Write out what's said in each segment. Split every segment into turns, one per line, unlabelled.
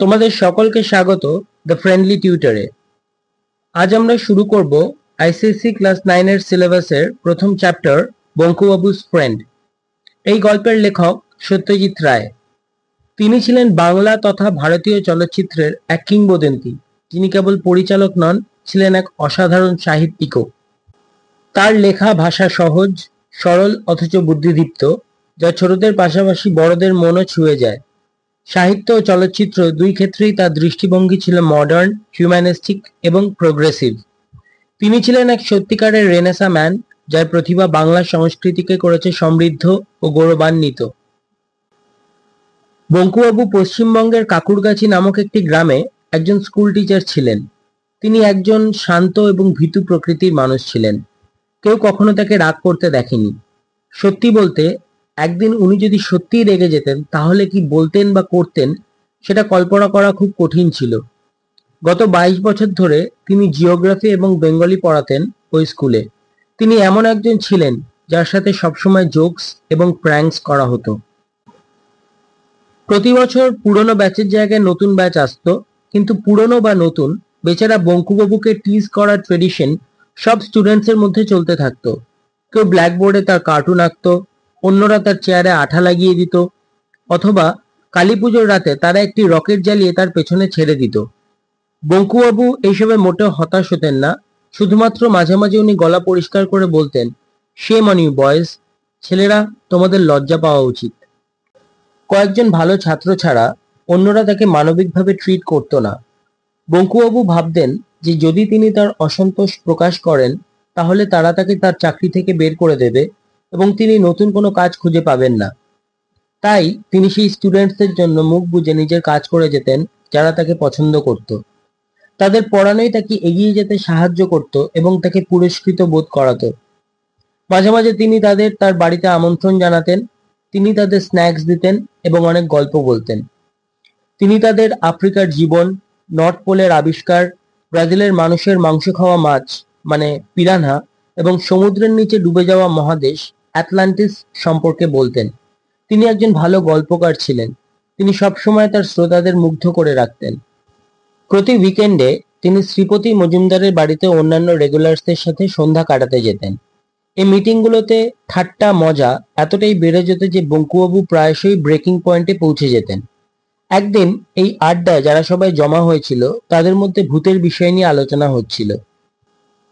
তোমাদের সকলকে স্বাগত দ্য ফ্রেন্ডলি টিউটরে। আজ আমরা শুরু করব আইসিএসসি ক্লাস 9 এর সিলেবাসের প্রথম চ্যাপ্টার বঙ্কুবাবুস ফ্রেন্ড। এই গল্পের লেখক সত্যজিৎ রায়। তিনি ছিলেন বাংলা তথা ভারতীয় চলচ্চিত্রের এক কিংবদন্তি, যিনি কেবল পরিচালক নন, ছিলেন এক অসাধারণ সাহিত্যিকও। তার লেখা ভাষা সহজ, সরল অথচ বুদ্ধিদীপ্ত, যা ছোটদের পাশাপাশি বড়দের মনও ছুঁয়ে যায়। সাহিত্য ও চলচ্চিত্র দুই ক্ষেত্রেই তার দৃষ্টিভঙ্গি ছিল মডার্ন, হিউম্যানিস্টিক এবং প্রোগ্রেসিভ। তিনি ছিলেন এক সত্যিকারের রেনেসাঁ ম্যান, যার প্রতিভা বাংলা সংস্কৃতিকে করেছে সমৃদ্ধ ও গৌরবান্বিত। বঙ্কুবাবু পশ্চিমবঙ্গের কাকুরগাছি নামক একটি গ্রামে একজন স্কুল টিচার ছিলেন। তিনি একজন শান্ত এবং ভীতু প্রকৃতির মানুষ ছিলেন। কেউ কখনো তাকে রাগ করতে দেখেনি। সত্যি বলতে, একদিন উনি যদি সত্যিই রেগে যেতেন, তাহলে কি বলতেন বা করতেন সেটা কল্পনা করা খুব কঠিন ছিল। গত 22 বছর ধরে তিনি জিওগ্রাফি এবং বেঙ্গলি পড়াতেন ওই স্কুলে। তিনি এমন একজন ছিলেন যার সাথে সবসময় জোকস এবং প্র্যাঙ্কস করা হতো। প্রতি বছর পুরনো ব্যাচের জায়গায় নতুন ব্যাচ আসতো, কিন্তু পুরনো বা নতুন, বেচারা বঙ্কুবাবুকে টিজ করার ট্রেডিশন সব স্টুডেন্টসের মধ্যে চলতে থাকতো। কেউ ব্ল্যাকবোর্ডে তার কার্টুন আঁকতো, অন্যরা তার চেয়ারে আঠা লাগিয়ে দিত, অথবা কালী পুজোর রাতে তারা একটি রকেট জ্বালিয়ে তার পেছনে ছেড়ে দিত। বঙ্কুবাবু এইসবে মোটেও হতাশ হতেন না। শুধুমাত্র মাঝে মাঝে উনি গলা পরিষ্কার করে বলতেন, শেম অন ইউ বয়েজ, ছেলেরা, তোমাদের লজ্জা পাওয়া উচিত। কয়েকজন ভালো ছাত্র ছাড়া অন্যরা তাকে মানবিকভাবে ট্রিট করতো না। বঙ্কুবাবু ভাবতেন যে যদি তিনি তার অসন্তোষ প্রকাশ করেন, তাহলে তারা তাকে তার চাকরি থেকে বের করে দেবে এবং তিনি নতুন কোনো কাজ খুঁজে পাবেন না। তাই তিনি সেই স্টুডেন্টসদের জন্য মুখ বুজে নিজের কাজ করে যেতেন, যারা তাকে পছন্দ করত। তাদের পড়ানোই তাকে এগিয়ে যেতে সাহায্য করত এবং তাকে পুরস্কৃত বোধ করাতো। মাঝে মাঝে তিনি তাদের তার বাড়িতে আমন্ত্রণ জানাতেন। তিনি তাদের স্ন্যাক্স দিতেন এবং অনেক গল্প বলতেন। তিনি তাদের আফ্রিকার জীবন, নর্থ পোলের আবিষ্কার, ব্রাজিলের মানুষের মাংস খাওয়া মাছ মানে পিরানহা এবং সমুদ্রের নিচে ডুবে যাওয়া মহাদেশ অ্যাটলান্টিস সম্পর্কে বলতেন। তিনি একজন ভালো গল্পকার ছিলেন। তিনি সবসময় তার শ্রোতাদের মুগ্ধ করে রাখতেন। প্রতি উইকেন্ডে তিনি শ্রীপতি মজুমদারের বাড়িতে অন্যান্য রেগুলার্সদের সাথে সন্ধ্যা কাটাতে যেতেন। এই মিটিংগুলোতে ঠাট্টা মজা এতটাই বেড়ে যেত যে বঙ্কুবাবু প্রায়শই ব্রেকিং পয়েন্টে পৌঁছে যেতেন। একদিন এই আড্ডায় যারা সবাই জমা হয়েছিল, তাদের মধ্যে ভূতের বিষয় নিয়ে আলোচনা হচ্ছিল।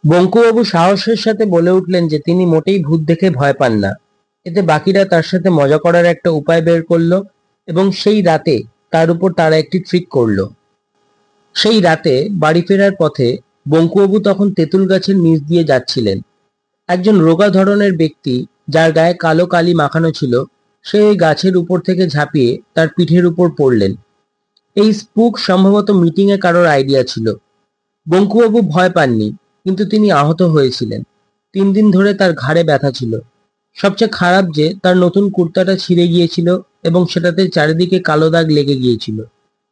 বঙ্কুবাবু সাহসের সাথে বলে উঠলেন যে তিনি মোটেই ভূত দেখে ভয় পান না। এতে বাকিরা তার সাথে মজা করার একটা উপায় বের করলো এবং সেই রাতে তার উপর তারা একটি ট্রিক করলো। সেই রাতে বাড়ি ফেরার পথে বঙ্কুবাবু তখন তেঁতুল গাছের নিচ দিয়ে যাচ্ছিলেন। একজন রোগা ধরনের ব্যক্তি, যার গায়ে কালো কালি মাখানো ছিল, সে ওই গাছের উপর থেকে ঝাঁপিয়ে তার পিঠের উপর পড়লেন। এই স্পুক সম্ভবত মিটিং এ কারোর আইডিয়া ছিল। বঙ্কুবাবু ভয় পাননি, কিন্তু তিনি আহত হয়েছিলেন। 3 দিন ধরে তার ঘাড়ে ব্যথা ছিল। সবচেয়ে খারাপ যে তার নতুন কুর্তাটা ছিঁড়ে গিয়েছিল এবং সেটাতে চারিদিকে কালো দাগ লেগে গিয়েছিল।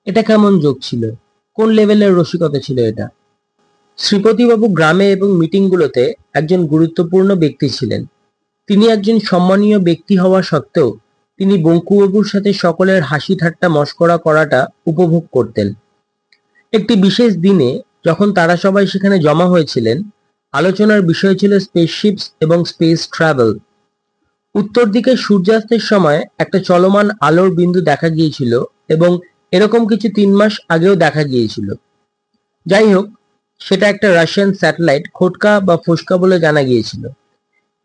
এটা কেমন জোক ছিল? কোন লেভেলের রসিকতা ছিল এটা? শ্রীপতিবাবু গ্রামে এবং মিটিংগুলোতে একজন গুরুত্বপূর্ণ ব্যক্তি ছিলেন। তিনি একজন সম্মানীয় ব্যক্তি হওয়া সত্ত্বেও তিনি বঙ্কুবাবুর সাথে সকলের হাসি ঠাট্টা মশকরা করাটা উপভোগ করতেন। একটি বিশেষ দিনে যখন তারা সবাই সেখানে জমা হয়েছিলেন, আলোচনার বিষয় ছিল স্পেসশিপস এবং স্পেস ট্রাভেল। উত্তর দিকে সূর্যাস্তের সময় একটা চলমান আলোর বিন্দু দেখা গিয়েছিল এবং এরকম কিছু 3 মাস আগেও দেখা গিয়েছিল। যাই হোক, সেটা একটা রাশিয়ান স্যাটেলাইট খোটকা বা ফোসকা বলে জানা গিয়েছিল।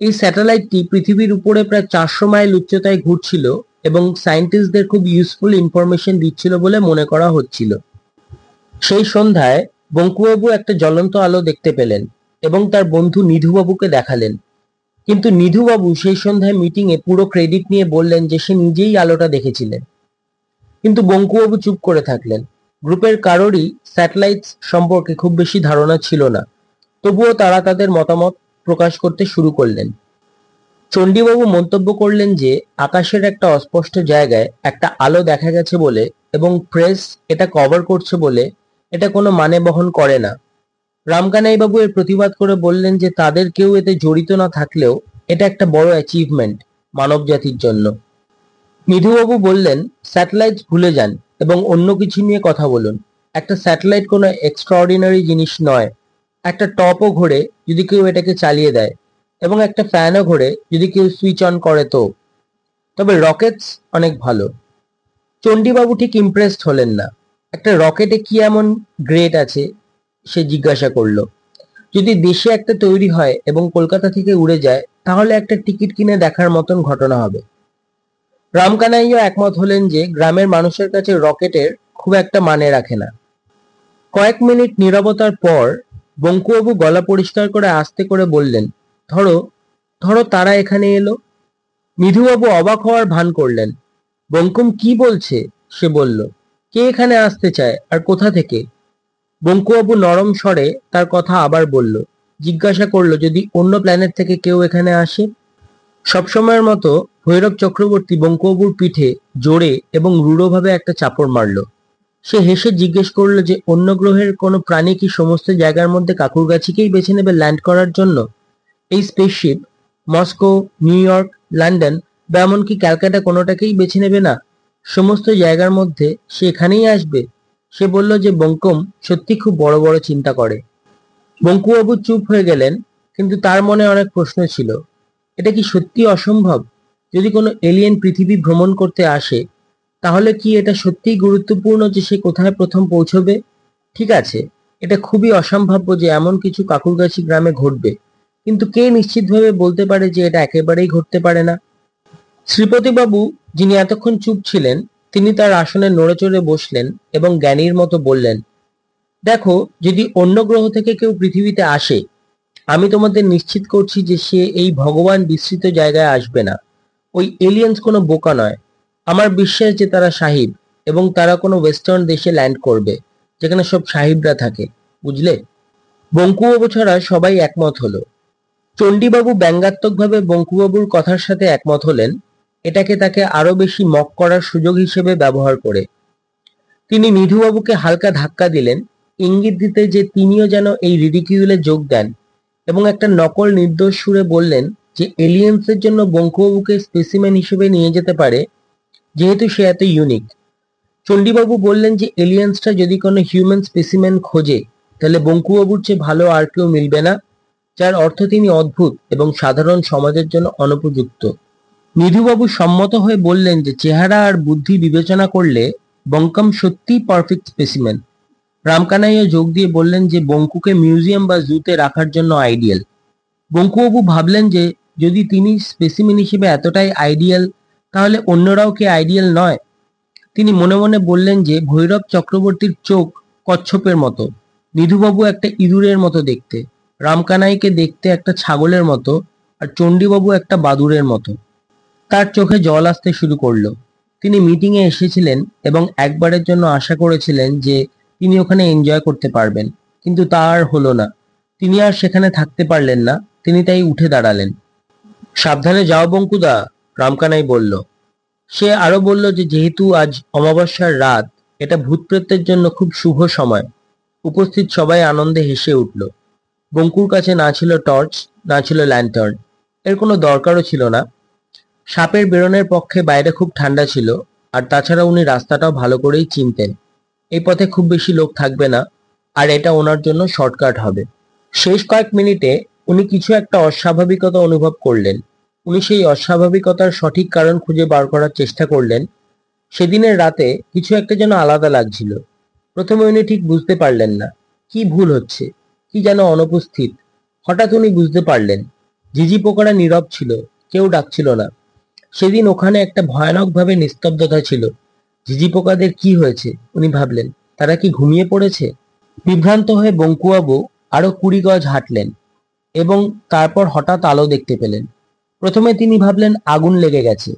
এই স্যাটেলাইটটি পৃথিবীর উপরে প্রায় 400 মাইল উচ্চতায় ঘুরছিল এবং সায়েন্টিস্টদের খুব ইউজফুল ইনফরমেশন দিচ্ছিল বলে মনে করা হচ্ছিল। সেই সন্ধ্যায় বঙ্কুবাবু একটা জ্বলন্ত আলো দেখতে পেলেন এবং তার বন্ধু নিধুবাবুকে দেখালেন। কিন্তু নিধুবাবু সেই সন্ধ্যায় মিটিংয়ে পুরো ক্রেডিট নিয়ে বললেন যে সে নিজেই আলোটা দেখেছিলেন। কিন্তু বঙ্কুবাবু চুপ করে থাকলেন। গ্রুপের কারোরই স্যাটেলাইটস সম্পর্কে খুব বেশি ধারণা ছিল না, তবুও তারা তাদের মতামত প্রকাশ করতে শুরু করলেন। চণ্ডীবাবু মন্তব্য করলেন যে আকাশের একটা অস্পষ্ট জায়গায় একটা আলো দেখা গেছে বলে এবং প্রেস এটা কভার করছে বলে এটা কোনো মানে বহন করে না। রামকানাইবাবু এর প্রতিবাদ করে বললেন যে তাদের কেউ এতে জড়িত না থাকলেও এটা একটা বড় অ্যাচিভমেন্ট মানব জাতির জন্য। নিধুবাবু বললেন, স্যাটেলাইটস ভুলে যান, এবং অন্য কিছু নিয়ে কথা বলুন। একটা স্যাটেলাইট কোনো এক্সট্রাঅর্ডিনারি জিনিস নয়। একটা টপও ঘোরে যদি কেউ এটাকে চালিয়ে দেয়, এবং একটা ফ্যানও ঘোরে যদি কেউ সুইচ অন করে তো। তবে রকেটস অনেক ভালো। চণ্ডীবাবু ঠিক ইমপ্রেসড হলেন না। একটা রকেটে কি এমন গ্রেট আছে, সে জিজ্ঞাসা করলো। যদি দেশে একটা তৈরি হয় এবং কলকাতা থেকে উড়ে যায়, তাহলে একটা টিকিট কিনে দেখার মতন ঘটনা হবে। রামকানাইও একমত হলেন যে গ্রামের মানুষের কাছে রকেটের খুব একটা মানে রাখে না। কয়েক মিনিট নীরবতার পর বঙ্কুবাবু গলা পরিষ্কার করে আস্তে করে বললেন, ধরো ধরো তারা এখানে এলো। নিধুবাবু অবাক হওয়ার ভান করলেন। বঙ্কুম কি বলছে, সে বলল। কে এখানে আসতে চায় আর কোথা থেকে? বঙ্কুবাবু নরম স্বরে তার কথা আবার বলল, জিজ্ঞাসা করলো যদি অন্য প্ল্যানেট থেকে কেউ এখানে আসে। সবসময়ের মতো ভৈরব চক্রবর্তী বঙ্কুবাবুর পিঠে জোরে এবং রূঢ়ভাবে একটা চাপড় মারল। সে হেসে জিজ্ঞেস করলো যে অন্য গ্রহের কোনো প্রাণী কি সমস্ত জায়গার মধ্যে কাকুরগাছিকেই বেছে নেবে ল্যান্ড করার জন্য? এই spaceship Moscow, new York, London বা এমনকি ক্যালকাটা কোনোটাকেই বেছে নেবে না? সমস্ত জায়গার মধ্যে সে এখানেই আসবে? সে বলল যে বঙ্কুম সত্যি খুব বড় বড় চিন্তা করে। বঙ্কুবাবু চুপ হয়ে গেলেন, কিন্তু তার মনে অনেক প্রশ্ন ছিল। এটা কি সত্যি অসম্ভব? যদি কোনো এলিয়েন পৃথিবী ভ্রমণ করতে আসে, তাহলে কি এটা সত্যিই গুরুত্বপূর্ণ যে সে কোথায় প্রথম পৌঁছবে? ঠিক আছে, এটা খুবই অসম্ভাব্য যে এমন কিছু কাকুরগাছি গ্রামে ঘটবে, কিন্তু কে নিশ্চিতভাবে বলতে পারে যে এটা একেবারেই ঘটতে পারে না? শ্রীপতিবাবু, যিনি এতক্ষণ চুপ ছিলেন, তিনি তার আসনে নড়েচড়ে বসলেন এবং জ্ঞানীর মতো বললেন, দেখো, যদি অন্য গ্রহ থেকে কেউ পৃথিবীতে আসে, আমি তোমাদের নিশ্চিত করছি যে সে এই ভগবান বিস্তৃত জায়গায় আসবে না। ওই এলিয়েন্স কোনো বোকা নয়। আমার বিশ্বাস যে তারা সাহিব, এবং তারা কোনো ওয়েস্টার্ন দেশে ল্যান্ড করবে, যেখানে সব সাহিবরা থাকে, বুঝলে? বঙ্কুবাবু ছাড়া সবাই একমত হলো। চণ্ডীবাবু ব্যঙ্গাত্মকভাবে বঙ্কুবাবুর কথার সাথে একমত হলেন, এটাকে তাকে আরো বেশি মক করার সুযোগ হিসেবে ব্যবহার করে। তিনি নিধুবাবুকে হালকা ধাক্কা দিলেন, ইঙ্গিত দিতে যে তিনিও যেন এই রিডিকিউলে যোগ দেন, এবং একটা নকল নির্দোষ সুরে বললেন যে এলিয়েন্সের জন্য বঙ্কুবাবুকে স্পেসিমেন হিসেবে নিয়ে যেতে পারে, যেহেতু সে এত ইউনিক। চণ্ডীবাবু বললেন যে এলিয়েন্সটা যদি কোনো হিউম্যান স্পেসিমেন খোঁজে, তাহলে বঙ্কুবাবুর চেয়ে ভালো আর কেউ মিলবে না, যার অর্থ তিনি অদ্ভুত এবং সাধারণ সমাজের জন্য অনুপযুক্ত। নিধুবাবু সম্মত হয়ে বললেন যে চেহারা আর বুদ্ধি বিবেচনা করলে বঙ্কম সত্যিই পারফেক্ট স্পেসিমেন। রামকানাইও যোগ দিয়ে বললেন যে বঙ্কুকে মিউজিয়াম বা জুতে রাখার জন্য আইডিয়াল। বঙ্কুবাবু ভাবলেন যে যদি তিনি স্পেসিমেন হিসেবে এতটাই আইডিয়াল, তাহলে অন্যরাও কি আইডিয়াল নয়? তিনি মনে মনে বললেন যে ভৈরব চক্রবর্তীর চোখ কচ্ছপের মতো, নিধুবাবু একটা ইঁদুরের মতো দেখতে, রামকানাইকে দেখতে একটা ছাগলের মতো, আর চণ্ডীবাবু একটা বাদুড়ের মতো। তার চোখে জল আসতে শুরু করলো। তিনি মিটিংয়ে এসেছিলেন এবং একবারের জন্য আশা করেছিলেন যে তিনি ওখানে এনজয় করতে পারবেন, কিন্তু তা আর হলো না। তিনি আর সেখানে থাকতে পারলেন না। তিনি তাই উঠে দাঁড়ালেন। সাবধানে যাও বঙ্কুদা, রামকানাই বলল। সে আরো বলল যে যেহেতু আজ অমাবস্যার রাত, এটা ভূতপ্রেতের জন্য খুব শুভ সময়। উপস্থিত সবাই আনন্দে হেসে উঠল। বঙ্কুর কাছে না ছিল টর্চ, না ছিল ল্যান্টার্ন। এর কোনো দরকারও ছিল না। সাপের বেরোনোর পক্ষে বাইরে খুব ঠান্ডা ছিল, আর তাছাড়া উনি রাস্তাটাও ভালো করেই চিনতেন। এই পথে খুব বেশি লোক থাকবে না, আর এটা ওনার জন্য শর্টকাট হবে। শেষ কয়েক মিনিটে উনি কিছু একটা অস্বাভাবিকতা অনুভব করলেন। উনি সেই অস্বাভাবিকতার সঠিক কারণ খুঁজে বার করার চেষ্টা করলেন। সেদিনের রাতে কিছু একটা যেন আলাদা লাগছিল। প্রথমে উনি ঠিক বুঝতে পারলেন না কি ভুল হচ্ছে, কি যেন অনুপস্থিত। হঠাৎ উনি বুঝতে পারলেন ঝিঝি পোকারা নীরব ছিল, কেউ ডাকছিল না। সেদিন ওখানে একটা ভয়ানকভাবে নিস্তব্ধতা ছিল। ঝিঝি পোকাদের কি হয়েছে, উনি ভাবলেন। তারা কি ঘুমিয়ে পড়েছে? বিভ্রান্ত হয়ে বঙ্কুবাবু আরো 20 গজ হাঁটলেন, এবং তারপর হঠাৎ আলো দেখতে পেলেন। প্রথমে তিনি ভাবলেন আগুন লেগে গেছে।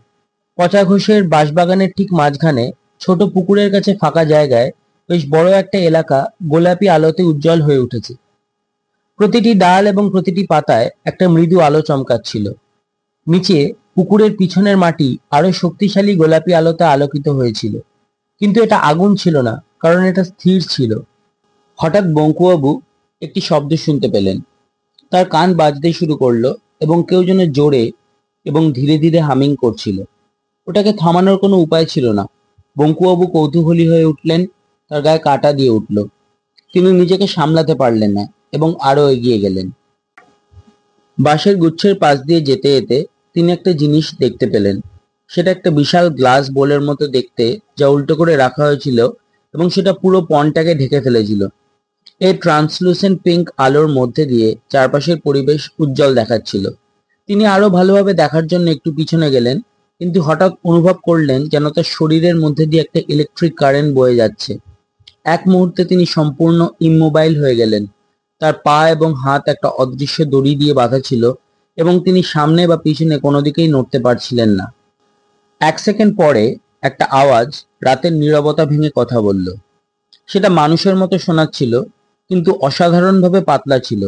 পচা ঘোষের বাঁশবাগানের ঠিক মাঝখানে ছোট পুকুরের কাছে ফাঁকা জায়গায় বেশ বড় একটা এলাকা গোলাপি আলোতে উজ্জ্বল হয়ে উঠেছে। প্রতিটি ডাল এবং প্রতিটি পাতায় একটা মৃদু আলো চমকাচ্ছিল। নিচে পুকুরের পিছনের মাটি আরো শক্তিশালী গোলাপি আলোতে আলোকিত হয়েছিল। কিন্তু এটা আগুন ছিল না, কারণ এটা স্থির ছিল। হঠাৎ বঙ্কুবাবু একটি শব্দ শুনতে পেলেন। তার কান বাজতে শুরু করলো, এবং কেউ যেন জোরে এবং ধীরে ধীরে হামিং করছিল। ওটাকে থামানোর কোনো উপায় ছিল না। বঙ্কুবাবু কৌতূহলী হয়ে উঠলেন, তার গায়ে কাঁটা দিয়ে উঠল। তিনি নিজেকে সামলাতে পারলেন না এবং আরো এগিয়ে গেলেন। বাঁশের গুচ্ছের পাশ দিয়ে যেতে যেতে তিনি একটা জিনিস দেখতে পেলেন। সেটা একটা বিশাল গ্লাস বোলের মতো দেখতে, যা উল্টো করে রাখা হয়েছিল এবং সেটা পুরো পন্ডটাকে ঢেকে ফেলেছিল। এই ট্রান্সলুসেন্ট পিঙ্ক আলোর মধ্যে দিয়ে চারপাশের পরিবেশ উজ্জ্বল দেখাচ্ছিল। তিনি আরো ভালোভাবে দেখার জন্য একটু পিছনে গেলেন, কিন্তু হঠাৎ অনুভব করলেন যেন তার শরীরের মধ্যে দিয়ে একটা ইলেকট্রিক কারেন্ট বয়ে যাচ্ছে। এক মুহূর্তে তিনি সম্পূর্ণ ইমমোবাইল হয়ে গেলেন। তার পা এবং হাত একটা অদৃশ্য দড়ি দিয়ে বাঁধা ছিল এবং তিনি সামনে বা পিছনে কোনো দিকেই নড়তে পারছিলেন না। এক সেকেন্ড পরে একটা আওয়াজ রাতের নীরবতা ভেঙে কথা বলল। সেটা মানুষের মতো শোনাচ্ছিল, কিন্তু অসাধারণভাবে পাতলা ছিল।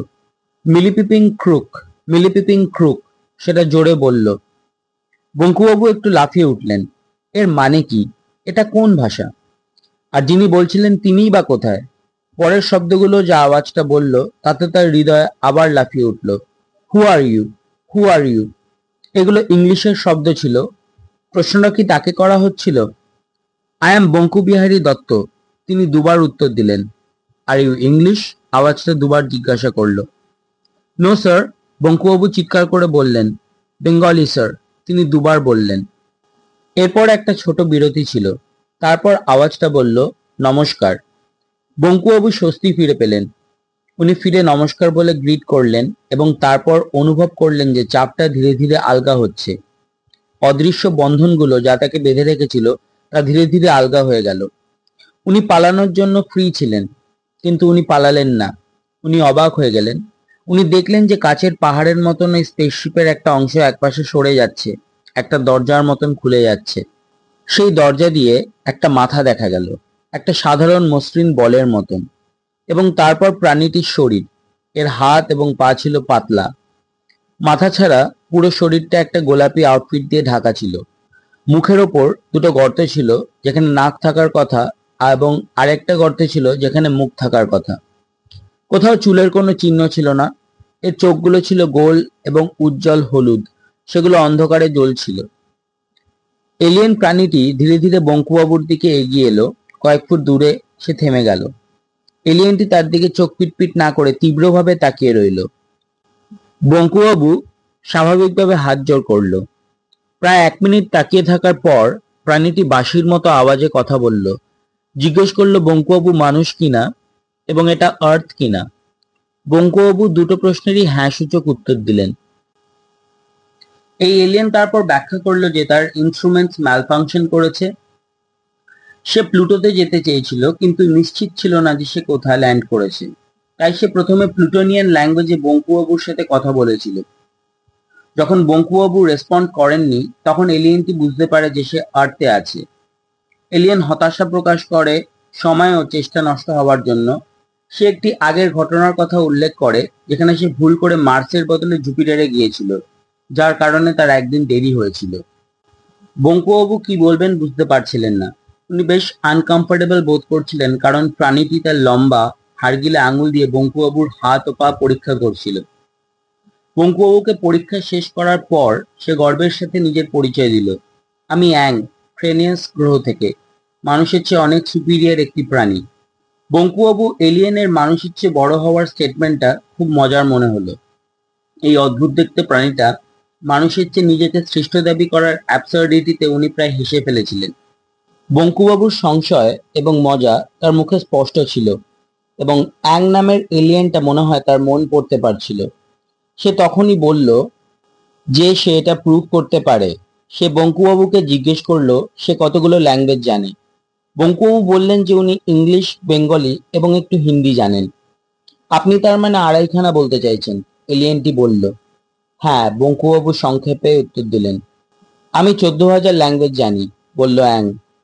মিলিপিপিং ক্রুক, মিলিপিপিং ক্রুক, সেটা জোরে বলল। বঙ্কুবাবু একটু লাফিয়ে উঠলেন। এর মানে কি? এটা কোন ভাষা? আর যিনি বলছিলেন তিনিই বা কোথায়? পরের শব্দগুলো যা আওয়াজটা বলল তাতে তার হৃদয় আবার লাফিয়ে উঠল। Who are you? Who are you? এগুলো ইংলিশের শব্দ ছিল। প্রশ্নটা কি তাকে করা হচ্ছিল? আই অ্যাম বঙ্কুবিহারী দত্ত, তিনি দুবার উত্তর দিলেন। Are you English? আওয়াজটা দুবার জিজ্ঞাসা করল। নো স্যার, বঙ্কুবাবু চিৎকার করে বললেন। বেঙ্গলি স্যার, তিনি দুবার বললেন। এরপর একটা ছোট বিরতি ছিল। তারপর আওয়াজটা বলল, নমস্কার। বঙ্কুবাবু স্বস্তি ফিরে পেলেন। উনি ফিরে নমস্কার বলে গ্রিট করলেন এবং তারপর অনুভব করলেন যে চাপটা ধীরে ধীরে আলগা হচ্ছে। অদৃশ্য বন্ধনগুলো যা তাকে বেঁধে রেখেছিল তা ধীরে ধীরে আলগা হয়ে গেল। উনি পালানোর জন্য ফ্রি ছিলেন, কিন্তু উনি পালালেন না। উনি অবাক হয়ে গেলেন। উনি দেখলেন যে কাচের পাহাড়ের মতন এই স্পেসশিপের একটা অংশ একপাশে সরে যাচ্ছে, একটা দরজার মতন খুলে যাচ্ছে। সেই দরজা দিয়ে একটা মাথা দেখা গেল, একটা সাধারণ মসৃণ বলের মতন। এবং তারপর প্রাণীটির শরীর, এর হাত এবং পা ছিল পাতলা। মাথা ছাড়া পুরো শরীরটা একটা গোলাপি আউটফিট দিয়ে ঢাকা ছিল। মুখের ওপর দুটো গর্ত ছিল যেখানে নাক থাকার কথা, এবং আরেকটা গর্তে ছিল যেখানে মুখ থাকার কথা। কোথাও চুলের কোনো চিহ্ন ছিল না। এর চোখগুলো ছিল গোল এবং উজ্জ্বল হলুদ, সেগুলো অন্ধকারে জ্বলছিল। এলিয়েন প্রাণীটি ধীরে ধীরে বঙ্কুবাবুর দিকে এগিয়ে এলো। কয়েক ফুট দূরে সে থেমে গেল। এলিয়েনটি তার দিকে চোখ পিটপিট না করে তীব্রভাবে তাকিয়ে রইল। বঙ্কুবাবু স্বাভাবিকভাবে হাত জোড় করল। প্রায় 1 মিনিট তাকিয়ে থাকার পর প্রাণীটি বাঁশির মতো আওয়াজে কথা বলল। জিজ্ঞেস করলো বঙ্কুবাবু মানুষ কিনা এবং এটা আর্থ কিনা। বঙ্কুবাবু দুটো প্রশ্নেরই হ্যাঁ সূচক উত্তর দিলেন। এই এলিয়েন তারপর ব্যাখ্যা করলো যে তার ইনস্ট্রুমেন্টস ম্যালফাংশন করেছে। সে প্লুটোতে যেতে চেয়েছিল, কিন্তু নিশ্চিত ছিল না যে সে কোথায় ল্যান্ড করেছে। তাই সে প্রথমে প্লুটোনিয়ান ল্যাঙ্গুয়েজে বঙ্কুবাবুর সাথে কথা বলেছিল। যখন বঙ্কুবাবু রেসপন্ড করেননি, তখন এলিয়েনটি বুঝতে পারে যে সে আর্থে আছে। এলিয়েন হতাশা প্রকাশ করে সময় ও চেষ্টা নষ্ট হওয়ার জন্য। সে একটি আগের ঘটনার কথা উল্লেখ করে যেখানে সে ভুল করে মার্সের বদলে জুপিটারে গিয়েছিল, যার কারণে তার একদিন দেরি হয়েছিল। বঙ্কুবাবু কি বলবেন বুঝতে পারছিলেন না। উনি বেশ আনকমফোর্টেবল বোধ করছিলেন, কারণ প্রাণীটি তার লম্বা হাড়গিলে আঙুল দিয়ে বঙ্কুবাবুর হাত ও পা পরীক্ষা করছিল। বঙ্কুবাবুকে পরীক্ষা শেষ করার পর সে গর্বের সাথে নিজের পরিচয় দিল। আমি অ্যাং, ফ্রেনিয়াস গ্রহ থেকে, মানুষের চেয়ে অনেক সুপিরিয়র একটি প্রাণী। বঙ্কুবাবু এলিয়েনের মানুষের চেয়ে বড় হওয়ার স্টেটমেন্টটা খুব মজার মনে হলো। এই অদ্ভুত দেখতে প্রাণীটা মানুষের চেয়ে নিজেকে শ্রেষ্ঠ দাবি করার অ্যাবসার্ডিটিতে উনি প্রায় হেসে ফেলেছিলেন। বঙ্কুবাবুর সংশয় এবং মজা তার মুখে স্পষ্ট ছিল, এবং অ্যাং নামের এলিয়েনটা মনে হয় তার মন পড়তে পারছিল। সে তখনই বলল যে সে এটা প্রুভ করতে পারে। সে বঙ্কুবাবুকে জিজ্ঞেস করলো সে কতগুলো ল্যাঙ্গুয়েজ জানে। বঙ্কুবাবু বললেন যে উনি ইংলিশ, বেঙ্গলি এবং একটু হিন্দি জানেন। আপনি তার মানে আড়াইখানা বলতে চাইছেন? এলিয়েনটি বলল। হ্যাঁ, বঙ্কুবাবু সংক্ষেপে উত্তর দিলেন। আমি 14,000 ল্যাঙ্গুয়েজ জানি, বলল অ্যাং।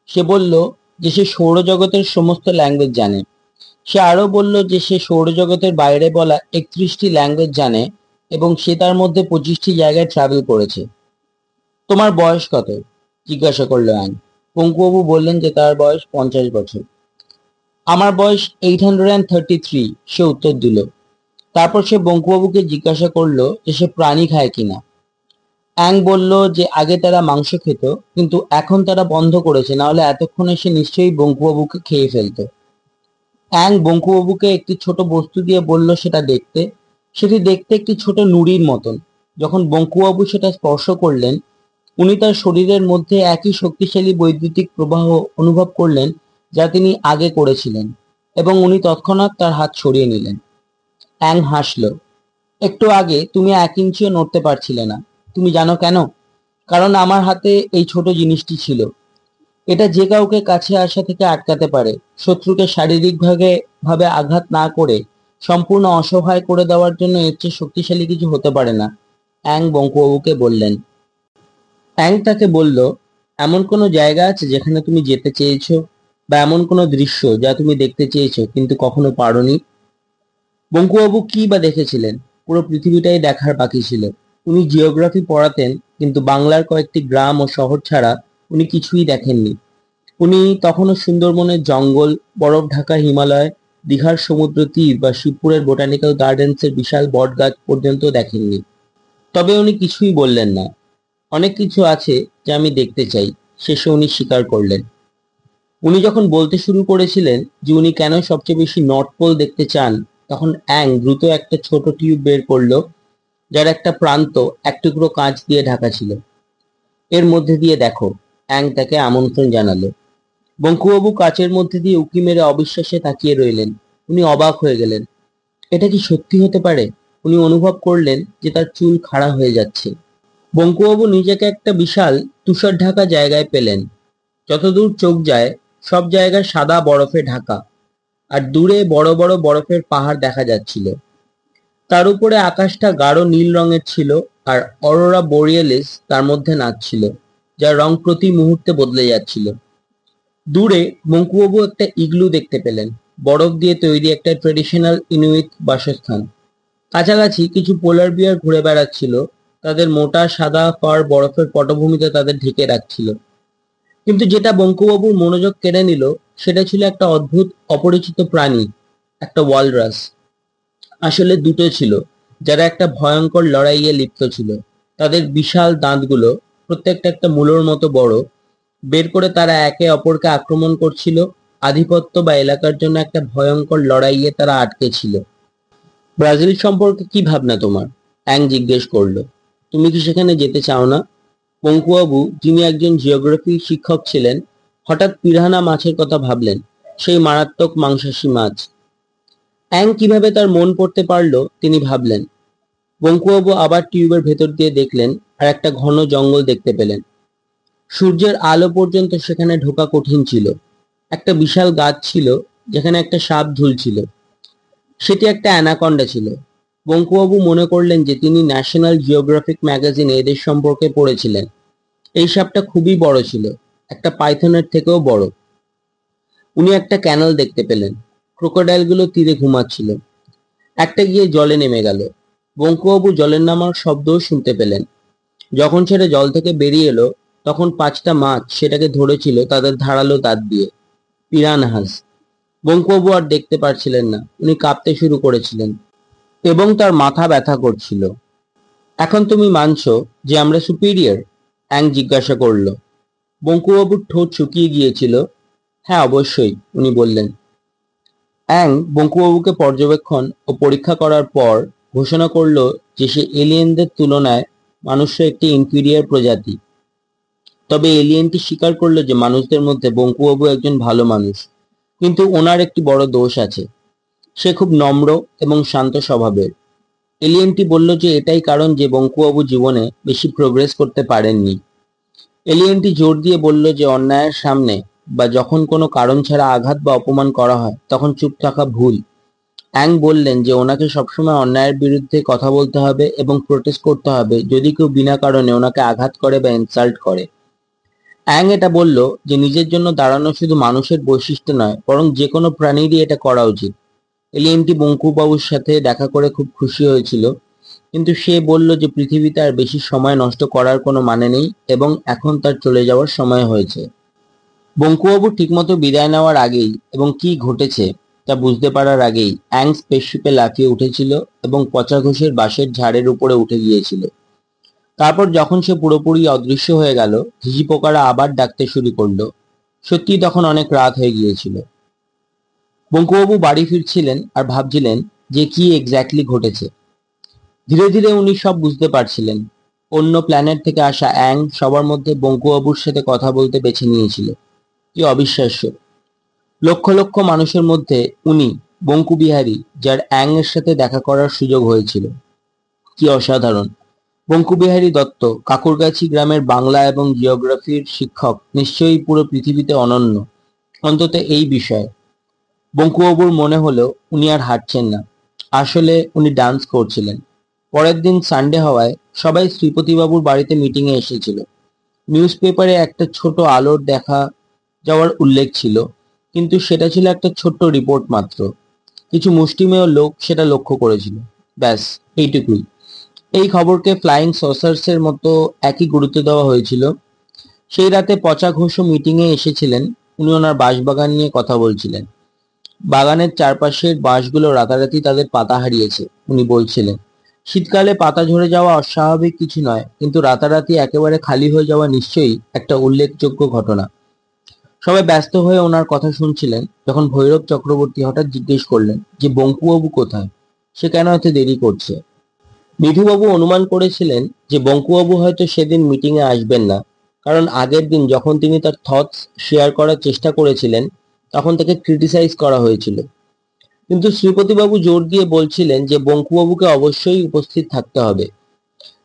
সে বলল যে সে সৌরজগতের সমস্ত ল্যাঙ্গুয়েজ জানে। সে আরো বলল যে সে সৌরজগতের বাইরে বলা 31টি ল্যাঙ্গুয়েজ জানে এবং সে তার মধ্যে 25টি জায়গায় ট্রাভেল করেছে। তোমার বয়স কত? জিজ্ঞাসা করলো অ্যাং। পঙ্কুবাবু বললেন যে তার বয়স 50 বছর। আমার বয়স 833, সে উত্তর দিল। তারপর সে বঙ্কুবাবুকে জিজ্ঞাসা করলো যে সে প্রাণী খায় কিনা। অ্যাং বলল যে আগে তারা মাংস খেত, কিন্তু এখন তারা বন্ধ করেছে, না হলে এতক্ষণে সে নিশ্চয়ই বঙ্কুবাবুকে খেয়ে ফেলতো। অ্যাং বঙ্কুবাবুকে একটি ছোট বস্তু দিয়ে বলল সেটা দেখতে। সেটি দেখতে একটি ছোট নুড়ির মতন। যখন বঙ্কুবাবু সেটা স্পর্শ করলেন, উনি তার শরীরের মধ্যে একই শক্তিশালী বৈদ্যুতিক প্রবাহ অনুভব করলেন যা তিনি আগে করেছিলেন, এবং উনি তৎক্ষণাৎ তার হাত সরিয়ে নিলেন। অ্যাং হাসল। একটু আগে তুমি 1 ইঞ্চিও নড়তে পারছিলে না। তুমি জানো কেন? কারণ আমার হাতে এই ছোট জিনিসটি ছিল। এটা যে কাউকে কাছে আসা থেকে আটকাতে পারে, শত্রুকে শারীরিকভাবে ভাবে আঘাত না করে সম্পূর্ণ অসহায় করে দেওয়ার জন্য এর চেয়ে শক্তিশালী কিছু হতে পারে না, অ্যাং বঙ্কুবাবুকে বললেন। অ্যাং তাকে বলল, এমন কোনো জায়গা আছে যেখানে তুমি যেতে চেয়েছো, বা এমন কোনো দৃশ্য যা তুমি দেখতে চেয়েছো কিন্তু কখনো পারোনি? বঙ্কুবাবু কি বা দেখেছিলেন? পুরো পৃথিবীটাই দেখার বাকি ছিল। উনি জিওগ্রাফি পড়াতেন, কিন্তু বাংলার কয়েকটি গ্রাম ও শহর ছাড়া উনি কিছুই দেখেননি। উনি তখনও সুন্দরবনের জঙ্গল, বরফ ঢাকা হিমালয়, দীঘার সমুদ্র তীর বা শিবপুরের বোটানিক্যাল গার্ডেন্সের বিশাল বটগাছ পর্যন্ত দেখেননি। তবে উনি কিছুই বললেন না। অনেক কিছু আছে যা আমি দেখতে চাই, শেষে উনি স্বীকার করলেন। উনি যখন বলতে শুরু করেছিলেন যে উনি কেন সবচেয়ে বেশি নর্থ পোল দেখতে চান, তখন অ্যাং দ্রুত একটা ছোট টিউব বের করলো, যার একটা প্রান্ত এক টুকরো কাঁচ দিয়ে ঢাকা ছিল। এর মধ্যে দিয়ে দেখো, অ্যাং তাকে আমন্ত্রণ জানালো। বঙ্কুবাবু কাচের মধ্যে দিয়ে উঁকি মেরে অবিশ্বাসে তাকিয়ে রইলেন। উনি অবাক হয়ে গেলেন। এটা কি সত্যি হতে পারে? উনি অনুভব করলেন যে তার চুল খাড়া হয়ে যাচ্ছে। বঙ্কুবাবু নিজেকে একটা বিশাল তুষার ঢাকা জায়গায় পেলেন। যতদূর চোখ যায় সব জায়গা সাদা বরফে ঢাকা, আর দূরে বড় বড় বরফের পাহাড় দেখা যাচ্ছিল। তার উপরে আকাশটা গাঢ় নীল রঙের ছিল, আর অরোরা বোরিয়ালিস তার মধ্যে নাচছিল, যার রং প্রতি মুহূর্তে বদলে যাচ্ছিল। দূরে বঙ্কুবাবু একটা ইগলু দেখতে পেলেন, বরফ দিয়ে তৈরি একটা ট্রেডিশনাল ইনুইট বাসস্থান। কাছাকাছি কিছু পোলার বিয়ার ঘুরে বেড়াচ্ছিল, তাদের মোটা সাদা ফার বরফের পটভূমিতে তাদের ঢেকে রাখছিল। কিন্তু যেটা বঙ্কুবাবুর মনোযোগ কেড়ে নিল সেটা ছিল একটা অদ্ভুত অপরিচিত প্রাণী, একটা ওয়ালরাস। আসলে দুটো ছিল, যারা একটা ভয়ঙ্কর লড়াইয়ে লিপ্ত ছিল। তাদের বিশাল দাঁতগুলো, প্রত্যেকটা একটা মূলোর মতো বড়, বের করে তারা একে অপরকে আক্রমণ করছিল। আধিপত্য বা এলাকার জন্য একটা ভয়ঙ্কর লড়াইয়ে তারা আটকে ছিল। ব্রাজিল সম্পর্কে কি ভাবনা তোমার? অ্যাং জিজ্ঞেস করলো। তুমি কি সেখানে যেতে চাও না? পঙ্কুবাবু, যিনি একজন জিওগ্রাফি শিক্ষক ছিলেন, হঠাৎ পিরানহা মাছের কথা ভাবলেন, সেই মারাত্মক মাংসাশী মাছ। অ্যাং কিভাবে তার মন পড়তে পারলো তিনি ভাবলেন। পঙ্কুবাবু আবার টিউবের ভেতর দিয়ে দেখলেন, আর একটা ঘন জঙ্গল দেখতে পেলেন। সূর্যের আলো পর্যন্ত সেখানে ঢোকা কঠিন ছিল। একটা বিশাল গাছ ছিল যেখানে একটা সাপ ঝুলছিল। সেটি একটা অ্যানাকন্ডা ছিল। বঙ্কুবাবু মনে করলেন যে তিনি ন্যাশনাল জিওগ্রাফিক ম্যাগাজিনে এদের সম্পর্কে পড়েছিলেন। এই সাপটা খুবই বড় ছিল, একটা পাইথনের থেকেও বড়। উনি একটা ক্যানেল দেখতে পেলেন। ক্রোকোডাইলগুলো তীরে ঘুমাচ্ছিল। একটা গিয়ে জলে নেমে গেল। বঙ্কুবাবু জলের নামার শব্দও শুনতে পেলেন। যখন সেটা জল থেকে বেরিয়ে এলো, তখন 5টা মাছ সেটাকে ধরেছিল তাদের ধারালো দাঁত দিয়ে। পিরানহাস। বঙ্কুবাবু আর দেখতে পারছিলেন না, উনি কাঁপতে শুরু করেছিলেন, এবং তার মাথা ব্যথা করছিল। এখন তুমি মানছো যে আমরা সুপিরিয়র? অ্যাং জিজ্ঞাসা করলো। বঙ্কুবাবুর ঠোঁট শুকিয়ে গিয়েছিল। হ্যাঁ, অবশ্যই, উনি বললেন। অ্যাং বঙ্কুবাবুকে পর্যবেক্ষণ ও পরীক্ষা করার পর ঘোষণা করলো যে সে এলিয়েনদের তুলনায় মানুষের একটি ইনফিরিয়র প্রজাতি। তবে এলিয়েনটি স্বীকার করলো যে মানুষদের মধ্যে বঙ্কুবাবু একজন ভালো মানুষ, কিন্তু ওনার একটি বড় দোষ আছে। সে খুব নম্র এবং শান্ত স্বভাবের। এলিয়েনটি বলল যে এটাই কারণ যে বঙ্কুবাবু জীবনে বেশি প্রোগ্রেস করতে পারেননি। এলিয়েনটি জোর দিয়ে বলল যে অন্যায়ের সামনে বা যখন কোনো কারণ ছাড়া আঘাত বা অপমান করা হয় তখন চুপ থাকা ভুল। অ্যাং বললেন যে ওনাকে সবসময় অন্যায়ের বিরুদ্ধে কথা বলতে হবে এবং প্রোটেস্ট করতে হবে যদি কেউ বিনা কারণে ওনাকে আঘাত করে বা ইনসাল্ট করে। অ্যাং এটা বলল যে নিজের জন্য দাঁড়ানো শুধু মানুষের বৈশিষ্ট্য নয়, বরং যে কোনো প্রাণীরই এটা করা উচিত। এলিয়েনটি বঙ্কুবাবুর সাথে দেখা করে খুব খুশি হয়েছিল, কিন্তু সে বলল যে পৃথিবীতে আর বেশি সময় নষ্ট করার কোনো মানে নেই এবং এখন তার চলে যাওয়ার সময় হয়েছে। বঙ্কুবাবু ঠিকমতো বিদায় নেওয়ার আগেই এবং কি ঘটেছে তা বুঝতে পারার আগেই অ্যাং স্পেসশিপে লাফিয়ে উঠেছিল এবং পচা ঘুষের বাঁশের ঝাড়ের উপরে উঠে গিয়েছিল। তারপর যখন সে পুরোপুরি অদৃশ্য হয়ে গেল, ঝিঝি পোকারা আবার ডাকতে শুরু করলো। সত্যি তখন অনেক রাত হয়ে গিয়েছিল। বঙ্কুবাবু বাড়ি ফিরছিলেন আর ভাবছিলেন যে কি এক্স্যাক্টলি ঘটেছে। ধীরে ধীরে উনি সব বুঝতে পারছিলেন। অন্য প্ল্যানেট থেকে আসা অ্যাং সবার মধ্যে বঙ্কুবাবুর সাথে কথা বলতে বেছে নিয়েছিল। কি অবিশ্বাস্য! লক্ষ লক্ষ মানুষের মধ্যে উনি বঙ্কু বিহারী, যার অ্যাং এর সাথে দেখা করার সুযোগ হয়েছিল। কি অসাধারণ! বঙ্কু বিহারী দত্ত, কাকুরগাছি গ্রামের বাংলা এবং জিওগ্রাফির শিক্ষক, নিশ্চয়ই পুরো পৃথিবীতে অনন্য, অন্তত এই বিষয়ে। বঙ্কুবাবুর মনে হলো উনি আর হাঁটছেন না, আসলে উনি ডান্স করছিলেন। পরের দিন সানডে হওয়ায় সবাই শ্রীপতিবাবুর বাড়িতে মিটিংয়ে এসেছিল। নিউজ পেপারে একটা ছোট আলোর দেখা যাওয়ার উল্লেখ ছিল, কিন্তু সেটা ছিল একটা ছোট্ট রিপোর্ট মাত্র। কিছু মুষ্টিমেয় লোক সেটা লক্ষ্য করেছিল, ব্যাস এইটুকুই। এই খবরকে ফ্লাইং সসার্সের মতো একই গুরুত্ব দেওয়া হয়েছিল। সেই রাতে পচা ঘোষও মিটিংয়ে এসেছিলেন। উনি ওনার বাঁশবাগান নিয়ে কথা বলছিলেন। বাগানের চারপাশের বাঁশগুলো রাতারাতি তাদের পাতা হারিয়েছে, উনি বলছিলেন। শীতকালে পাতা ঝরে যাওয়া অস্বাভাবিক কিছু নয়, কিন্তু রাতারাতি একেবারে খালি হয়ে যাওয়া নিশ্চয়ই একটা উল্লেখযোগ্য ঘটনা। সবাই ব্যস্ত হয়ে ওনার কথা শুনছিলেন, যখন ভৈরব চক্রবর্তী হঠাৎ জিজ্ঞেস করলেন যে বঙ্কুবাবু কোথায়, সে কেন এত দেরি করছে। নিধুবাবু অনুমান করেছিলেন যে বঙ্কুবাবু হয়তো সেদিন মিটিংয়ে আসবেন না, কারণ আগের দিন যখন তিনি তার থটস শেয়ার করার চেষ্টা করেছিলেন, তখন তাকে ক্রিটিসাইজ করা হয়েছিল। কিন্তু শ্রীপতিবাবু জোর দিয়ে বলছিলেন যে বঙ্কুবাবুকে অবশ্যই উপস্থিত থাকতে হবে।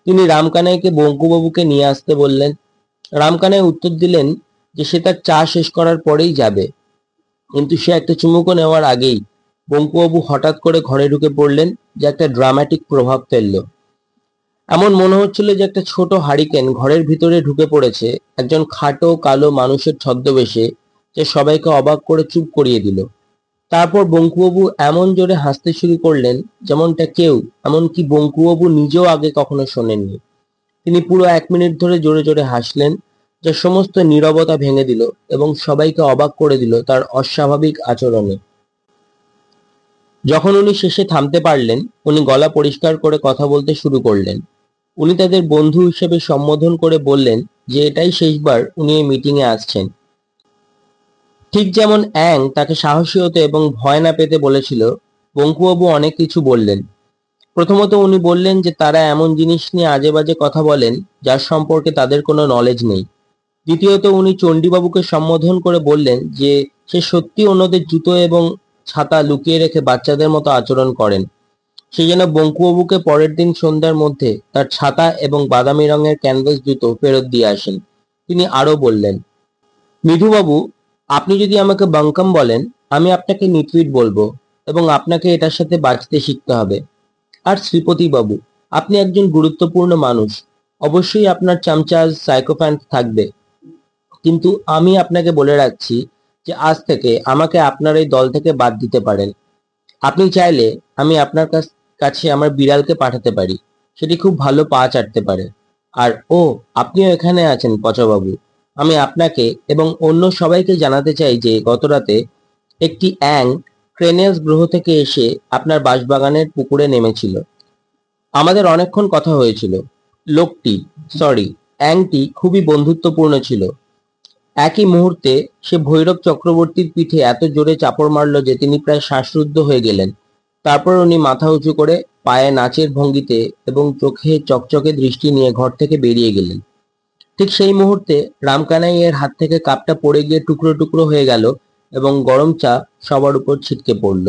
তিনি রামকানাইকে বঙ্কুবাবুকে নিয়ে আসতে বললেন। রামকানাই উত্তর দিলেন যে সে তার চা শেষ করার পরেই যাবে, কিন্তু সে একটা চুমুকও নেওয়ার আগেই বঙ্কুবাবু হঠাৎ করে ঘরে ঢুকে পড়লেন, যে একটা ড্রামাটিক প্রভাব ফেললো। এমন মনে হচ্ছিল যে একটা ছোট হারিকেন ঘরের ভিতরে ঢুকে পড়েছে একজন খাটো কালো মানুষের ছদ্মবেশে, যে সবাইকে অবাক করে চুপ করিয়ে দিল। তারপর বঙ্কুবাবু এমন জোরে হাসতে শুরু করলেন যেমনটা কেউ, এমনকি বঙ্কুবাবু নিজেও আগে কখনো শোনেননি। তিনি পুরো 1 মিনিট ধরে জোরে জোরে হাসলেন, যা সমস্ত নীরবতা ভেঙে দিল এবং সবাইকে অবাক করে দিল তার অস্বাভাবিক আচরণে। যখন উনি শেষে থামতে পারলেন, উনি গলা পরিষ্কার করে কথা বলতে শুরু করলেন। উনি তাদের বন্ধু হিসেবে সম্বোধন করে বললেন যে এটাই শেষবার উনি এই মিটিংয়ে আসছেন। ঠিক যেমন অ্যাং তাকে সাহসী হতে এবং ভয় না পেতে বলেছিল, বঙ্কুবাবু অনেক কিছু বললেন। প্রথমত উনি বললেন যে তারা এমন জিনিস নিয়ে আজে বাজে কথা বলেন যার সম্পর্কে তাদের কোনো নলেজ নেই। দ্বিতীয়ত উনি চণ্ডীবাবুকে সম্বোধন করে বললেন যে সে সত্যি অন্যদের জুতো এবং ছাতা লুকিয়ে রেখে বাচ্চাদের মতো আচরণ করেন। সে যেন বঙ্কুবাবুকে পরের দিন সন্ধ্যার মধ্যে তার ছাতা এবং বাদামি রঙের ক্যানভাস জুতো ফেরত দিয়ে আসেন। তিনি আরো বললেন, মৃধুবাবু, আপনি যদি আমাকে বাঙ্কাম বলেন, আমি আপনাকে নিটুইট বলবো, এবং আপনাকে এটার সাথে বাঁচতে শিখতে হবে। আর শ্রীপতি বাবু, আপনি একজন গুরুত্বপূর্ণ মানুষ, অবশ্যই আপনার চামচাজ সাইকোপ্যান্থ থাকবে, কিন্তু আমি আপনাকে বলে রাখছি যে আজ থেকে আমাকে আপনার এই দল থেকে বাদ দিতে পারেন। আপনি চাইলে আমি আপনার কাছে আমার বিড়ালকে পাঠাতে পারি, সেটি খুব ভালো পা চাটতে পারে। আর ও, আপনিও এখানে আছেন পচাবাবু। আমি আপনাকে এবং অন্য সবাইকে জানাতে চাই যে গতরাতে একটি অ্যাং ক্রেনিয়াস গ্রহ থেকে এসে আপনার বাঁশবাগানের পুকুরে নেমেছিল। আমাদের অনেকক্ষণ কথা হয়েছিল। লোকটি, সরি, অ্যাংটি খুবই বন্ধুত্বপূর্ণ ছিল। একই মুহূর্তে সে ভৈরব চক্রবর্তীর পিঠে এত জোরে চাপড় মারল যে তিনি প্রায় শ্বাসরুদ্ধ হয়ে গেলেন। তারপর উনি মাথা উঁচু করে পায়ে নাচের ভঙ্গিতে এবং চোখে চকচকে দৃষ্টি নিয়ে ঘর থেকে বেরিয়ে গেলেন। ঠিক সেই মুহূর্তে রামকানাই এর হাত থেকে কাপটা পড়ে গিয়ে টুকরো টুকরো হয়ে গেল এবং গরম চা সবার উপর ছিটকে পড়ল।